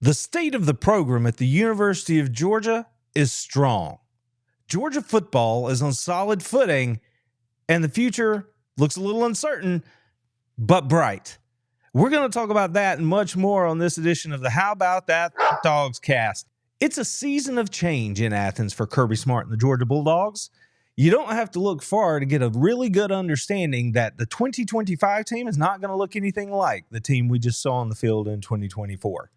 The state of the program at the University of Georgia is strong. Georgia football is on solid footing, and the future looks a little uncertain, but bright. We're going to talk about that and much more on this edition of the How About That Dogs Cast. It's a season of change in Athens for Kirby Smart and the Georgia Bulldogs. You don't have to look far to get a really good understanding that the 2025 team is not going to look anything like the team we just saw on the field in 2024.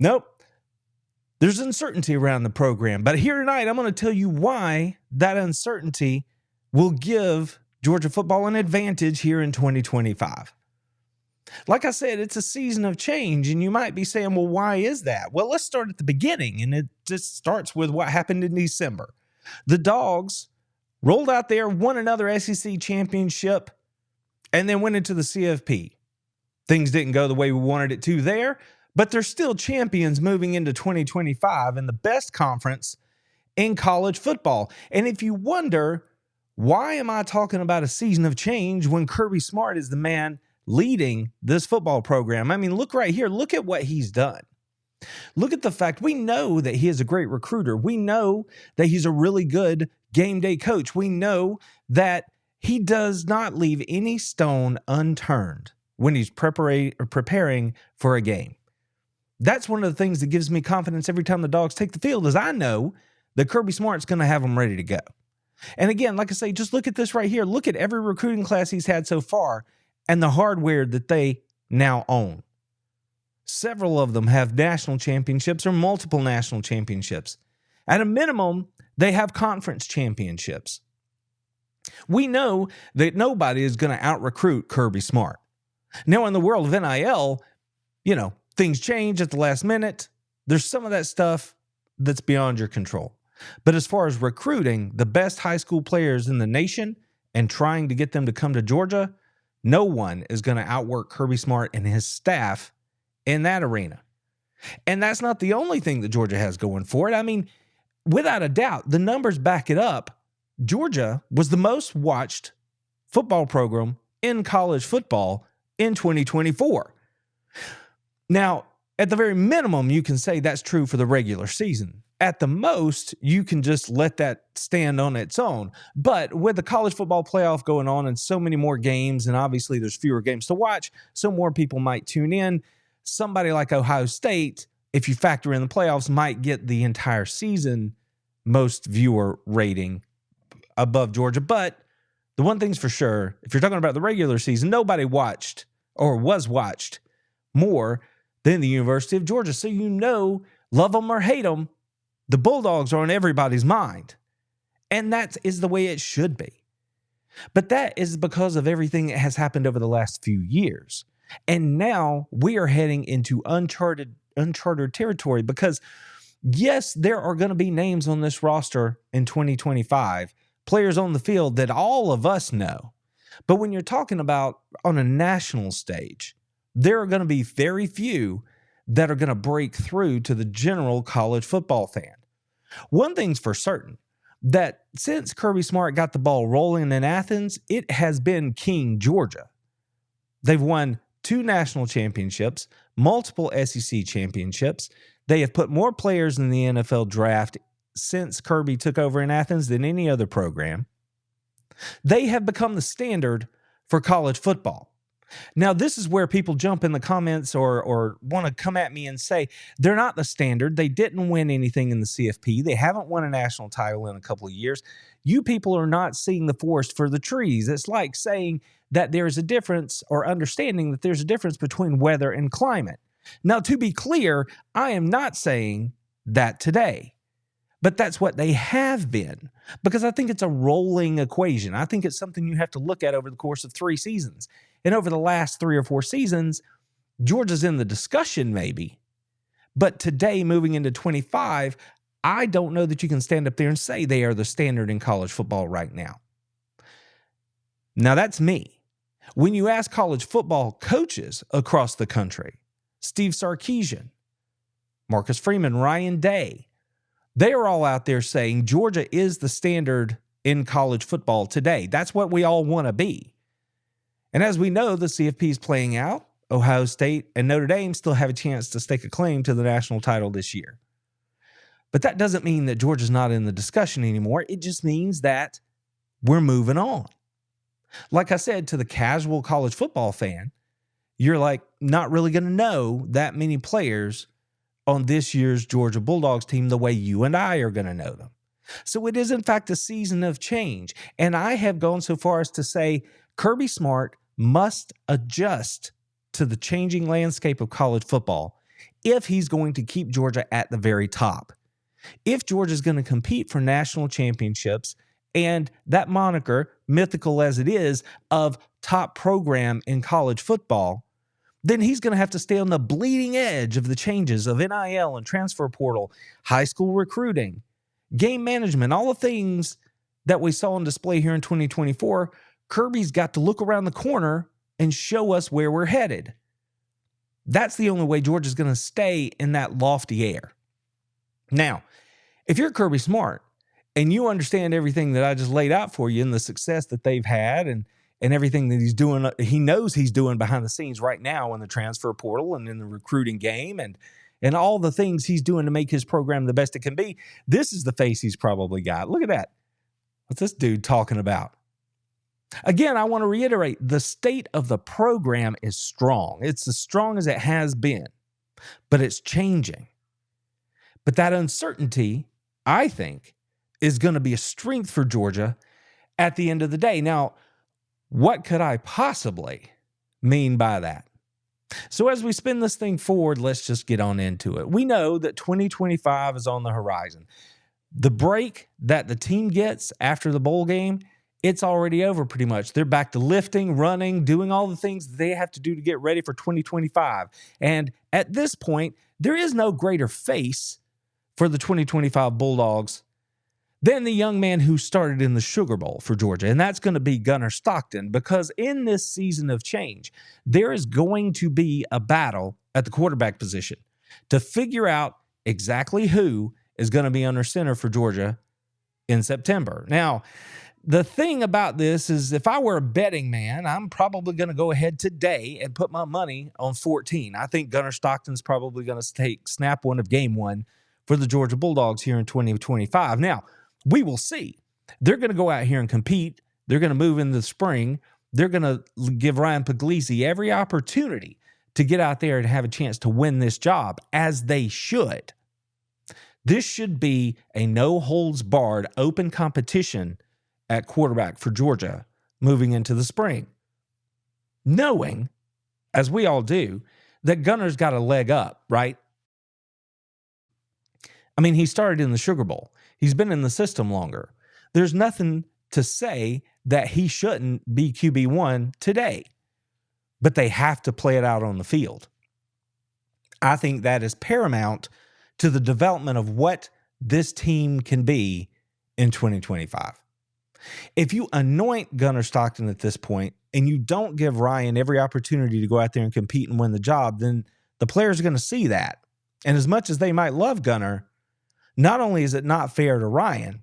Nope. There's uncertainty around the program, but here tonight I'm going to tell you why that uncertainty will give Georgia football an advantage here in 2025. Like I said, it's a season of change, and you might be saying, well, why is that? Well, let's start at the beginning, and it just starts with what happened in December. The Dawgs rolled out there, won another SEC championship, and then went into the CFP. Things didn't go the way we wanted it to there, but they're still champions moving into 2025 in the best conference in college football. And if you wonder, why am I talking about a season of change when Kirby Smart is the man leading this football program? I mean, look right here. Look at what he's done. Look at the fact we know that he is a great recruiter. We know that he's a really good game day coach. We know that he does not leave any stone unturned when he's preparing for a game. That's one of the things that gives me confidence every time the Dogs take the field, is I know that Kirby Smart's going to have them ready to go. And again, like I say, just look at this right here. Look at every recruiting class he's had so far and the hardware that they now own. Several of them have national championships or multiple national championships. At a minimum, they have conference championships. We know that nobody is going to out-recruit Kirby Smart. Now, in the world of NIL, things change at the last minute. There's some of that stuff that's beyond your control. But as far as recruiting the best high school players in the nation and trying to get them to come to Georgia, no one is going to outwork Kirby Smart and his staff in that arena. And that's not the only thing that Georgia has going for it. I mean, without a doubt, the numbers back it up. Georgia was the most watched football program in college football in 2024. Now, at the very minimum, you can say that's true for the regular season. At the most, you can just let that stand on its own. But with the college football playoff going on and so many more games, and obviously there's fewer games to watch, so more people might tune in. Somebody like Ohio State, if you factor in the playoffs, might get the entire season most viewer rating above Georgia. But the one thing's for sure, if you're talking about the regular season, nobody watched or was watched more than the University of Georgia. So love them or hate them, the Bulldogs are on everybody's mind. And that is the way it should be. But that is because of everything that has happened over the last few years. And now we are heading into uncharted territory because, yes, there are going to be names on this roster in 2025, players on the field that all of us know. But when you're talking about on a national stage, there are going to be very few that are going to break through to the general college football fan. One thing's for certain, that since Kirby Smart got the ball rolling in Athens, it has been King Georgia. They've won 2 national championships, multiple SEC championships. They have put more players in the NFL draft since Kirby took over in Athens than any other program. They have become the standard for college football. Now, this is where people jump in the comments or want to come at me and say they're not the standard. They didn't win anything in the CFP. They haven't won a national title in a couple of years. You people are not seeing the forest for the trees. It's like saying that there's a difference, or understanding that there's a difference between weather and climate. Now, to be clear, I am not saying that today. But that's what they have been, because I think it's a rolling equation. I think it's something you have to look at over the course of 3 seasons. And over the last 3 or 4 seasons, Georgia's in the discussion maybe. But today, moving into 25, I don't know that you can stand up there and say they are the standard in college football right now. Now, that's me. When you ask college football coaches across the country, Steve Sarkisian, Marcus Freeman, Ryan Day, they are all out there saying Georgia is the standard in college football today. That's what we all want to be. And as we know, the CFP is playing out. Ohio State, and Notre Dame still have a chance to stake a claim to the national title this year. But that doesn't mean that Georgia's not in the discussion anymore. It just means that we're moving on. Like I said, to the casual college football fan, you're like not really going to know that many players on this year's Georgia Bulldogs team the way you and I are going to know them. So it is, in fact, a season of change. And I have gone so far as to say Kirby Smart must adjust to the changing landscape of college football if he's going to keep Georgia at the very top. If Georgia's going to compete for national championships and that moniker, mythical as it is, of top program in college football, then he's going to have to stay on the bleeding edge of the changes of NIL and transfer portal, high school recruiting, game management, all the things that we saw on display here in 2024. Kirby's got to look around the corner and show us where we're headed. That's the only way Georgia's going to stay in that lofty air. Now, if you're Kirby Smart and you understand everything that I just laid out for you and the success that they've had and everything that he's doing, he knows he's doing behind the scenes right now in the transfer portal and in the recruiting game and all the things he's doing to make his program the best it can be, this is the face he's probably got. Look at that. What's this dude talking about? Again, I want to reiterate, the state of the program is strong. It's as strong as it has been, but it's changing. But that uncertainty, I think, is going to be a strength for Georgia at the end of the day. Now, what could I possibly mean by that? So as we spin this thing forward, let's just get on into it. We know that 2025 is on the horizon. The break that the team gets after the bowl game, it's already over pretty much. They're back to lifting, running, doing all the things they have to do to get ready for 2025. And at this point, there is no greater face for the 2025 Bulldogs than the young man who started in the Sugar Bowl for Georgia, and that's going to be Gunnar Stockton, because in this season of change, there is going to be a battle at the quarterback position to figure out exactly who is going to be under center for Georgia in September. Now, the thing about this is if I were a betting man, I'm probably going to go ahead today and put my money on 14. I think Gunnar Stockton's probably going to snap one of game one for the Georgia Bulldogs here in 2025. Now, we will see. They're going to go out here and compete. They're going to move in the spring. They're going to give Ryan Puglisi every opportunity to get out there and have a chance to win this job, as they should. This should be a no-holds-barred open competition at quarterback for Georgia moving into the spring, knowing, as we all do, that Gunnar's got a leg up, right? I mean, he started in the Sugar Bowl. He's been in the system longer. There's nothing to say that he shouldn't be QB1 today, but they have to play it out on the field. I think that is paramount to the development of what this team can be in 2025. If you anoint Gunnar Stockton at this point and you don't give Ryan every opportunity to go out there and compete and win the job, then the players are going to see that. And as much as they might love Gunnar, not only is it not fair to Ryan,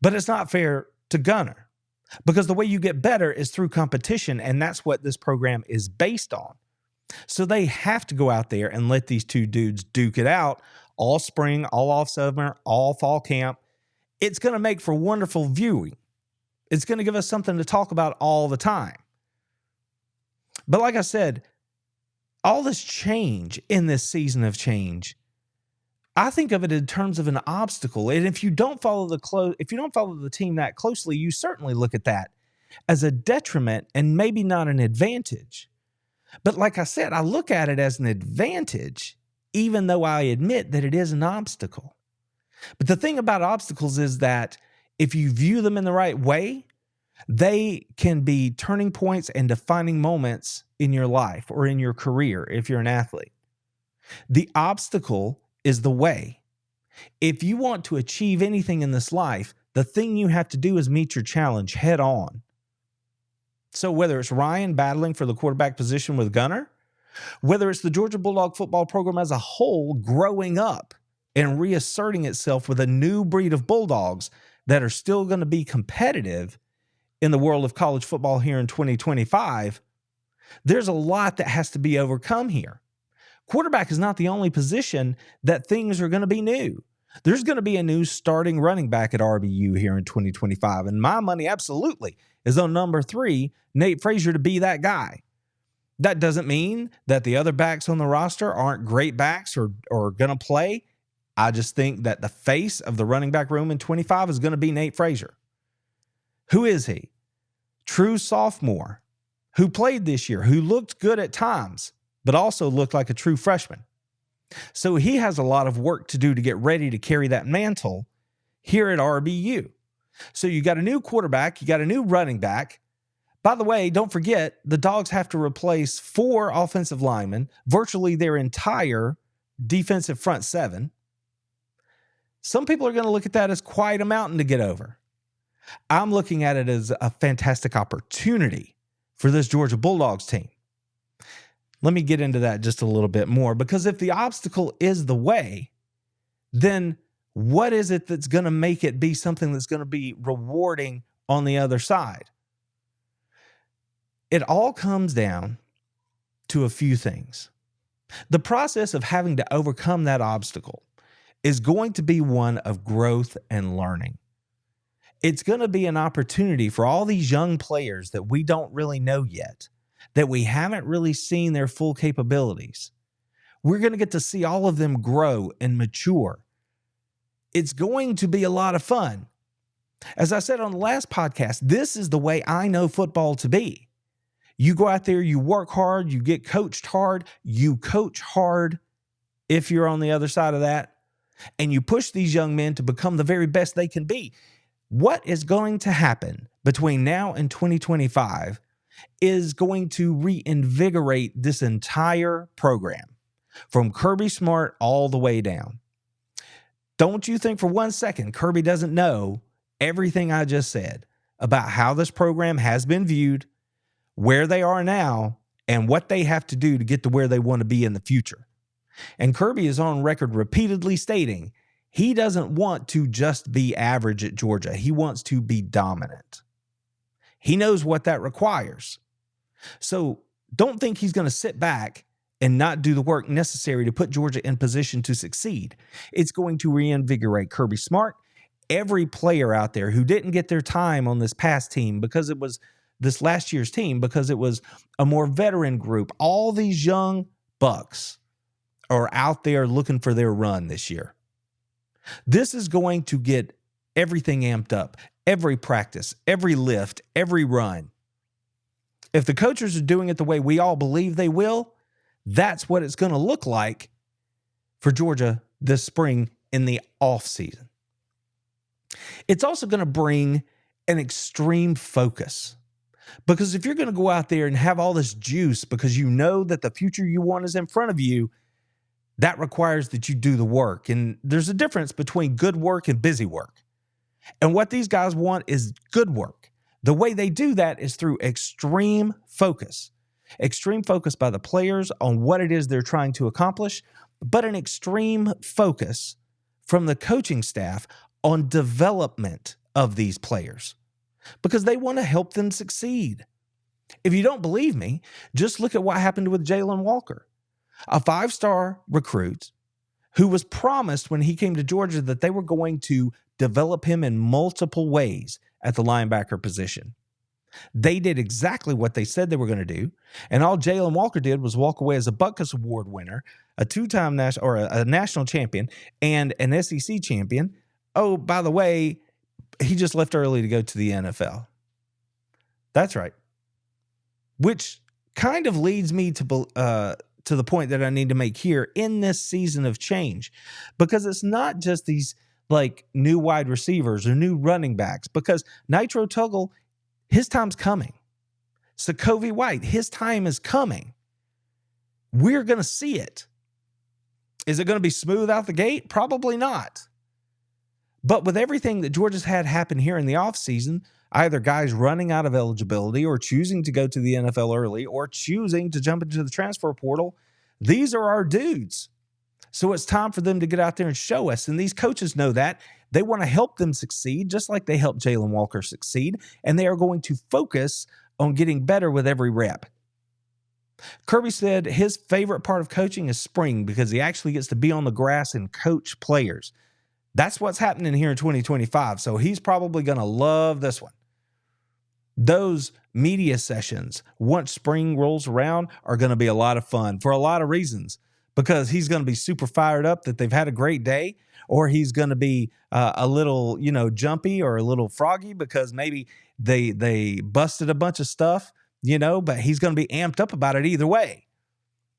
but it's not fair to Gunnar, because the way you get better is through competition, and that's what this program is based on. So they have to go out there and let these two dudes duke it out all spring, all off summer, all fall camp. It's going to make for wonderful viewing. It's going to give us something to talk about all the time. But like I said, all this change in this season of change, I think of it in terms of an obstacle. And if you don't follow the team that closely, you certainly look at that as a detriment and maybe not an advantage. But like I said, I look at it as an advantage, even though I admit that it is an obstacle. But the thing about obstacles is that if you view them in the right way, they can be turning points and defining moments in your life or in your career if you're an athlete. The obstacle is the way. If you want to achieve anything in this life, the thing you have to do is meet your challenge head on. So whether it's Ryan battling for the quarterback position with Gunnar, whether it's the Georgia Bulldog football program as a whole growing up and reasserting itself with a new breed of Bulldogs that are still going to be competitive in the world of college football here in 2025, There's a lot that has to be overcome here. Quarterback is not the only position that things are going to be new. There's going to be a new starting running back at RBU here in 2025. And my money absolutely is on number 3, Nate Frazier, to be that guy. That doesn't mean that the other backs on the roster aren't great backs or going to play. I just think that the face of the running back room in 25 is going to be Nate Frazier. Who is he? True sophomore who played this year, who looked good at times, but also looked like a true freshman. So he has a lot of work to do to get ready to carry that mantle here at RBU. So you got a new quarterback, you got a new running back. By the way, don't forget, the Dogs have to replace 4 offensive linemen, virtually their entire defensive front 7. Some people are going to look at that as quite a mountain to get over. I'm looking at it as a fantastic opportunity for this Georgia Bulldogs team. Let me get into that just a little bit more, because if the obstacle is the way, then what is it that's going to make it be something that's going to be rewarding on the other side? It all comes down to a few things. The process of having to overcome that obstacle is going to be one of growth and learning. It's going to be an opportunity for all these young players that we don't really know yet, that we haven't really seen their full capabilities. We're going to get to see all of them grow and mature. It's going to be a lot of fun. As I said on the last podcast, this is the way I know football to be. You go out there, you work hard, you get coached hard, you coach hard if you're on the other side of that, and you push these young men to become the very best they can be. What is going to happen between now and 2025 is going to reinvigorate this entire program from Kirby Smart all the way down. Don't you think for one second Kirby doesn't know everything I just said about how this program has been viewed, where they are now, and what they have to do to get to where they want to be in the future. And Kirby is on record repeatedly stating he doesn't want to just be average at Georgia. He wants to be dominant. He knows what that requires. So don't think he's going to sit back and not do the work necessary to put Georgia in position to succeed. It's going to reinvigorate Kirby Smart, every player out there who didn't get their time on this past team because it was this last year's team, because it was a more veteran group. All these young bucks are out there looking for their run this year. This is going to get everything amped up, every practice, every lift, every run. If the coaches are doing it the way we all believe they will, that's what it's going to look like for Georgia this spring in the offseason. It's also going to bring an extreme focus, because if you're going to go out there and have all this juice because you know that the future you want is in front of you, that requires that you do the work. And there's a difference between good work and busy work. And what these guys want is good work. The way they do that is through extreme focus. Extreme focus by the players on what it is they're trying to accomplish, but an extreme focus from the coaching staff on development of these players, because they want to help them succeed. If you don't believe me, just look at what happened with Jalen Walker, a 5-star recruit who was promised when he came to Georgia that they were going to develop him in multiple ways at the linebacker position. They did exactly what they said they were going to do, and all Jalen Walker did was walk away as a Butkus Award winner, a 2-time a national champion, and an SEC champion. Oh, by the way, he just left early to go to the NFL. That's right. Which kind of leads me to the point that I need to make here in this season of change, because it's not just these like new wide receivers or new running backs, because Nitro Tuggle, his time's coming. Sokovie White, his time is coming. We're going to see it. Is it going to be smooth out the gate? Probably not. But with everything that Georgia's had happen here in the offseason, either guys running out of eligibility or choosing to go to the NFL early or choosing to jump into the transfer portal, these are our dudes. So it's time for them to get out there and show us. And these coaches know that. They want to help them succeed, just like they helped Jalen Walker succeed. And they are going to focus on getting better with every rep. Kirby said his favorite part of coaching is spring because he actually gets to be on the grass and coach players. That's what's happening here in 2025. So he's probably going to love this one. Those media sessions, once spring rolls around, are going to be a lot of fun for a lot of reasons, because he's going to be super fired up that they've had a great day, or he's going to be a little, jumpy or a little froggy because maybe they busted a bunch of stuff, but he's going to be amped up about it either way.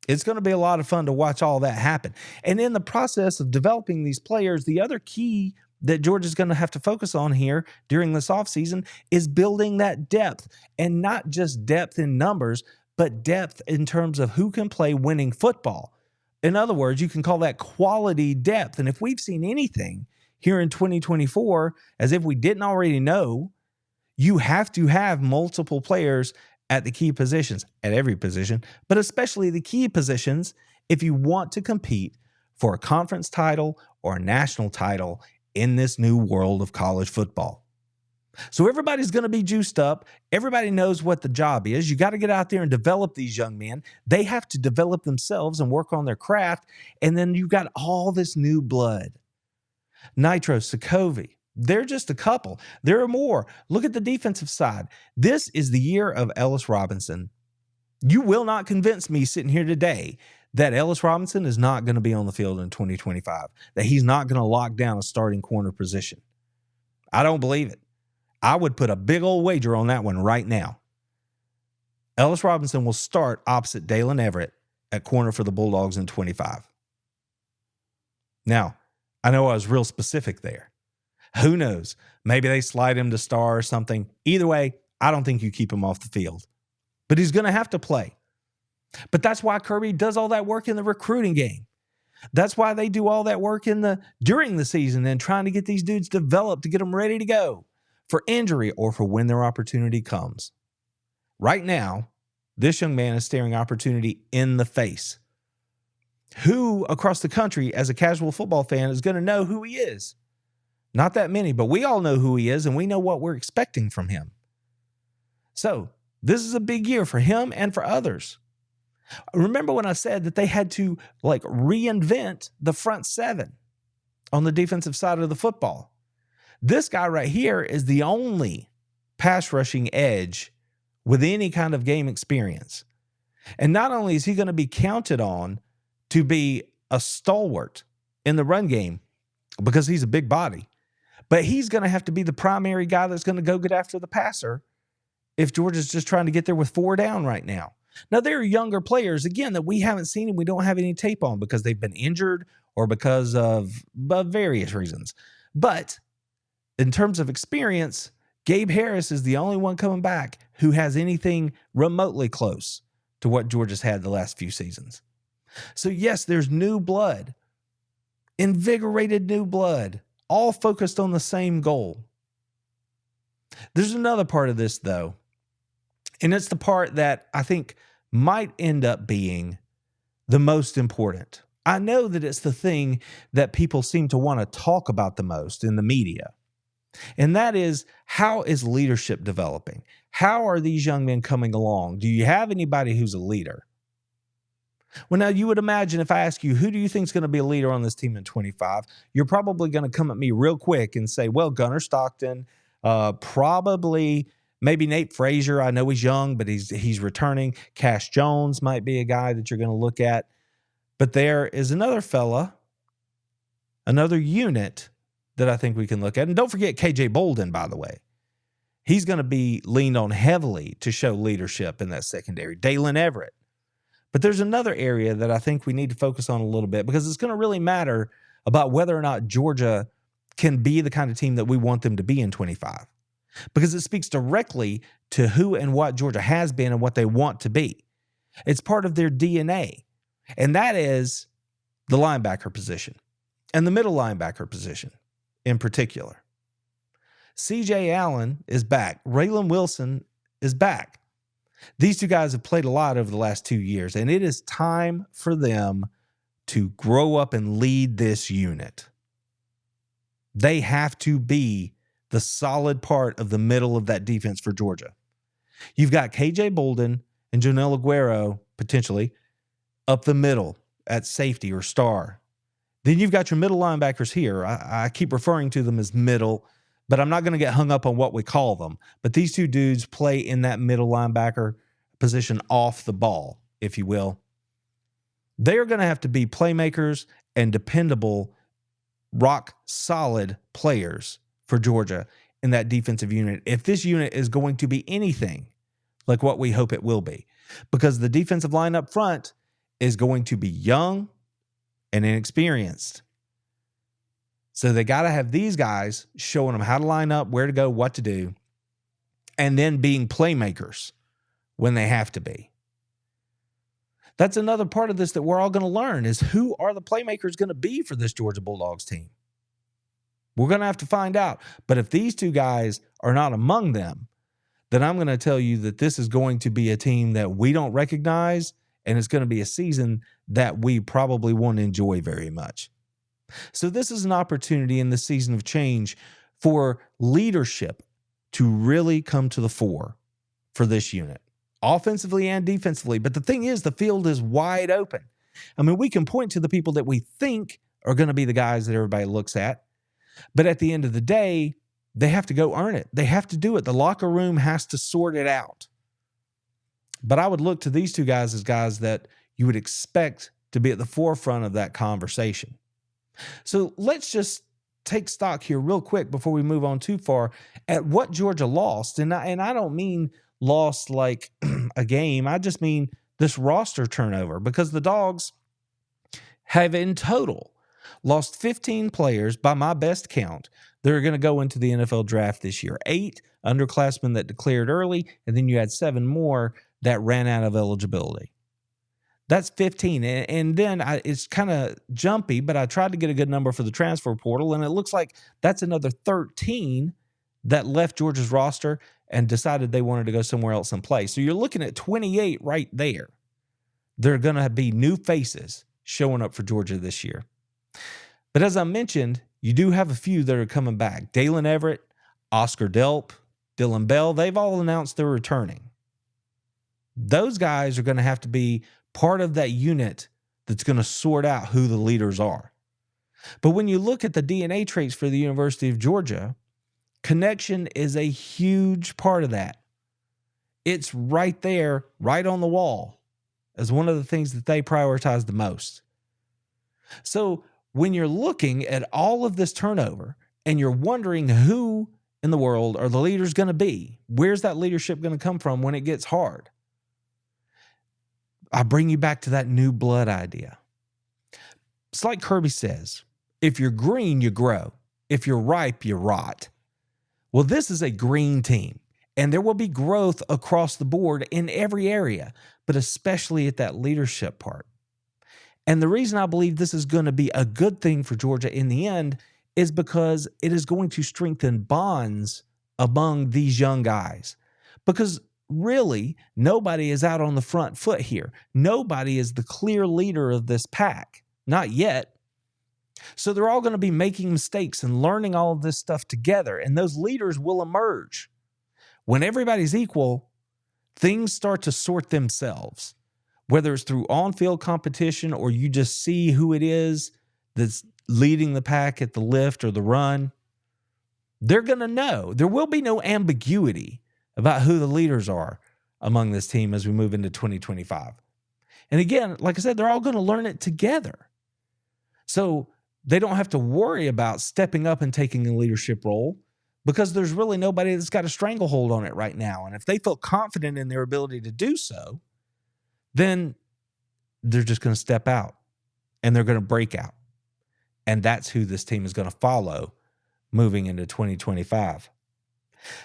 It's going to be a lot of fun to watch all that happen. And in the process of developing these players, the other key that Georgia's going to have to focus on here during this offseason is building that depth, and not just depth in numbers, but depth in terms of who can play winning football. In other words, you can call that quality depth. And if we've seen anything here in 2024, as if we didn't already know, you have to have multiple players at the key positions, at every position, but especially the key positions if you want to compete for a conference title or a national title in this new world of college football. So everybody's going to be juiced up. Everybody knows what the job is. You got to get out there and develop these young men. They have to develop themselves and work on their craft. And then you've got all this new blood. Nitro, Sokovia, they're just a couple. There are more. Look at the defensive side. This is the year of Ellis Robinson. You will not convince me sitting here today that Ellis Robinson is not going to be on the field in 2025, that he's not going to lock down a starting corner position. I don't believe it. I would put a big old wager on that one right now. Ellis Robinson will start opposite Dalen Everett at corner for the Bulldogs in 25. Now, I know I was real specific there. Who knows? Maybe they slide him to star or something. Either way, I don't think you keep him off the field. But he's going to have to play. But that's why Kirby does all that work in the recruiting game. That's why they do all that work during the season and trying to get these dudes developed to get them ready to go for injury or for when their opportunity comes. Right now, this young man is staring opportunity in the face. Who across the country, as a casual football fan, is going to know who he is? Not that many, but we all know who he is, and we know what we're expecting from him. So this is a big year for him and for others. Remember when I said that they had to reinvent the front seven on the defensive side of the football? This guy right here is the only pass rushing edge with any kind of game experience. And not only is he going to be counted on to be a stalwart in the run game because he's a big body, but he's going to have to be the primary guy that's going to go get after the passer if Georgia's just trying to get there with 4 down right now. Now, there are younger players, again, that we haven't seen and we don't have any tape on because they've been injured or because of various reasons. But in terms of experience, Gabe Harris is the only one coming back who has anything remotely close to what Georgia's had the last few seasons. So, yes, there's new blood, invigorated new blood, all focused on the same goal. There's another part of this, though, and it's the part that I think might end up being the most important. I know that it's the thing that people seem to want to talk about the most in the media. And that is, how is leadership developing? How are these young men coming along? Do you have anybody who's a leader? Well, now you would imagine if I ask you, who do you think is going to be a leader on this team in 25? You're probably going to come at me real quick and say, well, Gunnar Stockton, probably maybe Nate Frazier. I know he's young, but he's returning. Cash Jones might be a guy that you're going to look at. But there is another fella, another unit that I think we can look at. And don't forget KJ Bolden, by the way. He's going to be leaned on heavily to show leadership in that secondary. Dalen Everett. But there's another area that I think we need to focus on a little bit because it's going to really matter about whether or not Georgia can be the kind of team that we want them to be in 25. Because it speaks directly to who and what Georgia has been and what they want to be. It's part of their DNA. And that is the linebacker position and the middle linebacker position in particular. C.J. Allen is back. Raylan Wilson is back. These two guys have played a lot over the last 2 years, and it is time for them to grow up and lead this unit. They have to be the solid part of the middle of that defense for Georgia. You've got KJ Bolden and Jonel Aguero potentially, up the middle at safety or star. Then you've got your middle linebackers here. I keep referring to them as middle, but I'm not going to get hung up on what we call them. But these two dudes play in that middle linebacker position off the ball, if you will. They are going to have to be playmakers and dependable, rock solid players for Georgia in that defensive unit if this unit is going to be anything like what we hope it will be. Because the defensive line up front is going to be young and inexperienced. So they got to have these guys showing them how to line up, where to go, what to do, and then being playmakers when they have to be. That's another part of this that we're all going to learn is who are the playmakers going to be for this Georgia Bulldogs team. We're going to have to find out. But if these two guys are not among them, then I'm going to tell you that this is going to be a team that we don't recognize, and it's going to be a season that we probably won't enjoy very much. So this is an opportunity in the season of change for leadership to really come to the fore for this unit, offensively and defensively. But the thing is, the field is wide open. I mean, we can point to the people that we think are going to be the guys that everybody looks at, but at the end of the day, they have to go earn it. They have to do it. The locker room has to sort it out. But I would look to these two guys as guys that you would expect to be at the forefront of that conversation. So let's just take stock here real quick before we move on too far at what Georgia lost. And I don't mean lost like a game. I just mean this roster turnover, because the Dogs have in total lost 15 players by my best count. They're going to go into the NFL draft this year. 8 underclassmen that declared early, and then you had 7 more that ran out of eligibility. That's 15. And then it's kind of jumpy, but I tried to get a good number for the transfer portal, and it looks like that's another 13 that left Georgia's roster and decided they wanted to go somewhere else and play. So you're looking at 28 right there. There are going to be new faces showing up for Georgia this year. But as I mentioned, you do have a few that are coming back. Dalen Everett, Oscar Delp, Dylan Bell, they've all announced they're returning. Those guys are going to have to be part of that unit that's going to sort out who the leaders are. But when you look at the DNA traits for the University of Georgia, connection is a huge part of that. It's right there, right on the wall, as one of the things that they prioritize the most. So when you're looking at all of this turnover and you're wondering who in the world are the leaders going to be, where's that leadership going to come from when it gets hard? I bring you back to that new blood idea. It's like Kirby says, if you're green, you grow. If you're ripe, you rot. Well, this is a green team, and there will be growth across the board in every area, but especially at that leadership part. And the reason I believe this is going to be a good thing for Georgia in the end is because it is going to strengthen bonds among these young guys. Because really, nobody is out on the front foot here. Nobody is the clear leader of this pack. Not yet. So they're all going to be making mistakes and learning all of this stuff together, and those leaders will emerge. When everybody's equal, things start to sort themselves. Whether it's through on-field competition or you just see who it is that's leading the pack at the lift or the run, they're going to know. There will be no ambiguity about who the leaders are among this team as we move into 2025. And again, like I said, they're all going to learn it together. So they don't have to worry about stepping up and taking a leadership role because there's really nobody that's got a stranglehold on it right now. And if they feel confident in their ability to do so, then they're just going to step out and they're going to break out. And that's who this team is going to follow moving into 2025.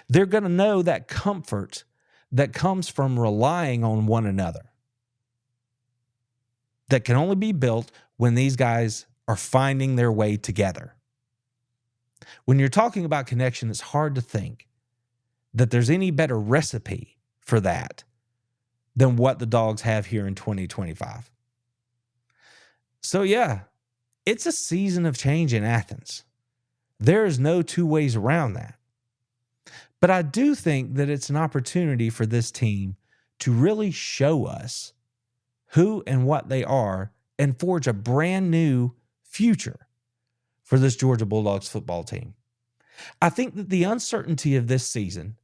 They're going to know that comfort that comes from relying on one another. That can only be built when these guys are finding their way together. When you're talking about connection, it's hard to think that there's any better recipe for that than what the Dogs have here in 2025. So yeah, it's a season of change in Athens. There is no two ways around that. But I do think that it's an opportunity for this team to really show us who and what they are and forge a brand new future for this Georgia Bulldogs football team. I think that the uncertainty of this season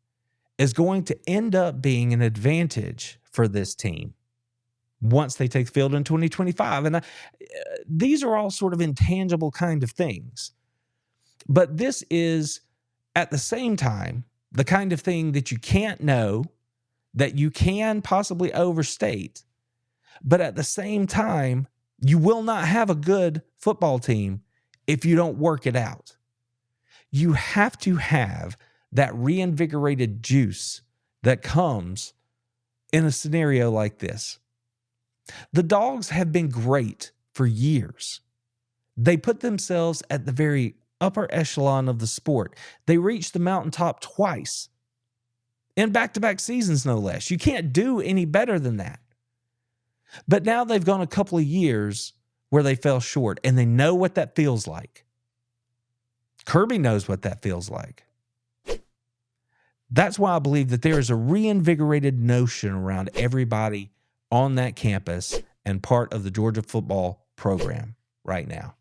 is going to end up being an advantage for this team once they take the field in 2025. And these are all sort of intangible kind of things. But this is, at the same time, the kind of thing that you can't know, that you can possibly overstate. But at the same time, you will not have a good football team if you don't work it out. You have to have that reinvigorated juice that comes in a scenario like this. The Dogs have been great for years. They put themselves at the very upper echelon of the sport. They reached the mountaintop twice in back-to-back seasons, no less. You can't do any better than that. But now they've gone a couple of years where they fell short, and they know what that feels like. Kirby knows what that feels like. That's why I believe that there is a reinvigorated notion around everybody on that campus and part of the Georgia football program right now.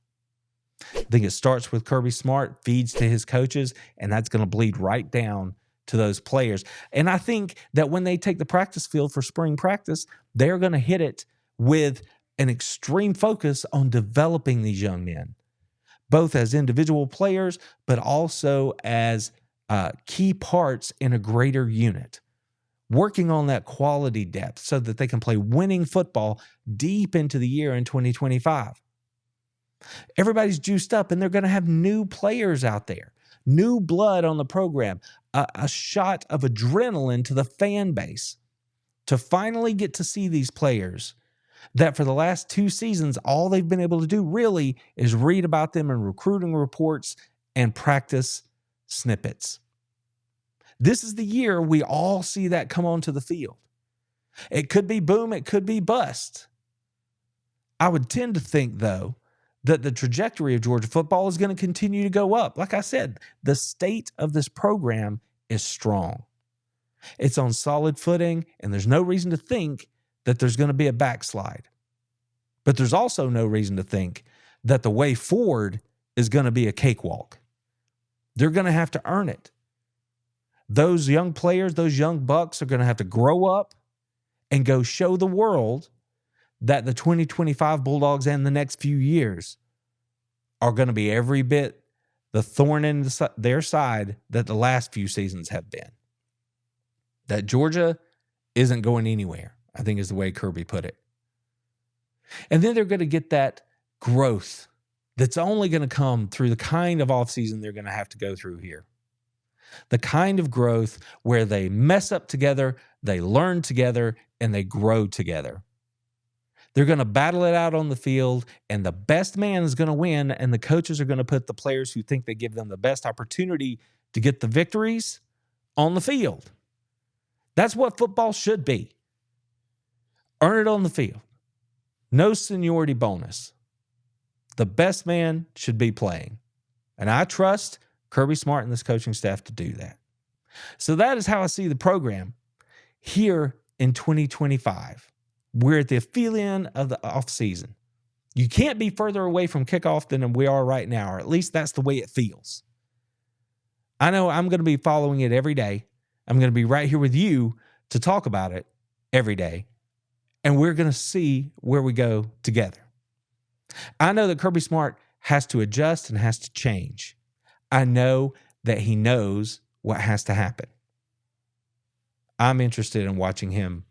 I think it starts with Kirby Smart, feeds to his coaches, and that's going to bleed right down to those players. And I think that when they take the practice field for spring practice, they're going to hit it with an extreme focus on developing these young men, both as individual players, but also as key parts in a greater unit, working on that quality depth so that they can play winning football deep into the year in 2025. Everybody's juiced up, and they're going to have new players out there, new blood on the program, a shot of adrenaline to the fan base to finally get to see these players that for the last 2 seasons, all they've been able to do really is read about them in recruiting reports and practice snippets. This is the year we all see that come onto the field. It could be boom, it could be bust. I would tend to think, though, that the trajectory of Georgia football is going to continue to go up. Like I said, the state of this program is strong. It's on solid footing, and there's no reason to think that there's going to be a backslide. But there's also no reason to think that the way forward is going to be a cakewalk. They're going to have to earn it. Those young players, those young bucks are going to have to grow up and go show the world that the 2025 Bulldogs and the next few years are going to be every bit the thorn in their side that the last few seasons have been. That Georgia isn't going anywhere, I think is the way Kirby put it. And then they're going to get that growth that's only going to come through the kind of offseason they're going to have to go through here. The kind of growth where they mess up together, they learn together, and they grow together. They're going to battle it out on the field, and the best man is going to win, and the coaches are going to put the players who think they give them the best opportunity to get the victories on the field. That's what football should be. Earn it on the field. No seniority bonus. The best man should be playing. And I trust Kirby Smart and this coaching staff to do that. So that is how I see the program here in 2025. We're at the fill-in of the offseason. You can't be further away from kickoff than we are right now, or at least that's the way it feels. I know I'm going to be following it every day. I'm going to be right here with you to talk about it every day, and we're going to see where we go together. I know that Kirby Smart has to adjust and has to change. I know that he knows what has to happen. I'm interested in watching him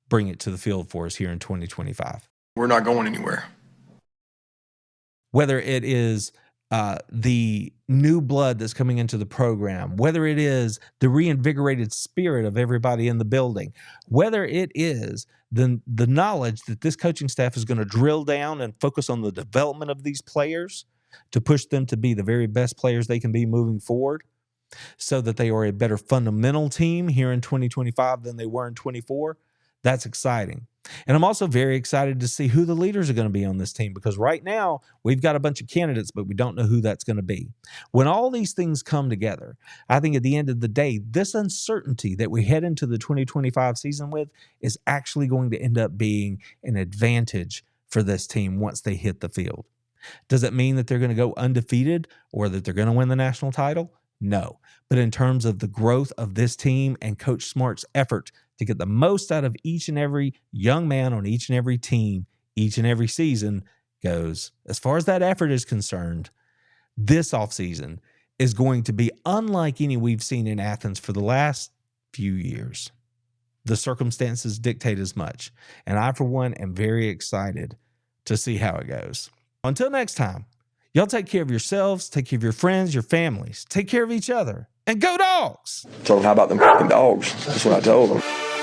bring it to the field for us here in 2025. We're not going anywhere. Whether it is the new blood that's coming into the program, whether it is the reinvigorated spirit of everybody in the building, whether it is the knowledge that this coaching staff is going to drill down and focus on the development of these players to push them to be the very best players they can be moving forward so that they are a better fundamental team here in 2025 than they were in 24. That's exciting. And I'm also very excited to see who the leaders are going to be on this team, because right now we've got a bunch of candidates, but we don't know who that's going to be. When all these things come together, I think at the end of the day, this uncertainty that we head into the 2025 season with is actually going to end up being an advantage for this team once they hit the field. Does it mean that they're going to go undefeated or that they're going to win the national title? No. But in terms of the growth of this team and Coach Smart's effort to get the most out of each and every young man on each and every team, each and every season goes, as far as that effort is concerned, this offseason is going to be unlike any we've seen in Athens for the last few years. The circumstances dictate as much. And I, for one, am very excited to see how it goes. Until next time, y'all take care of yourselves, take care of your friends, your families, take care of each other, and go Dogs! Told them, how about them fucking dogs? That's what I told them.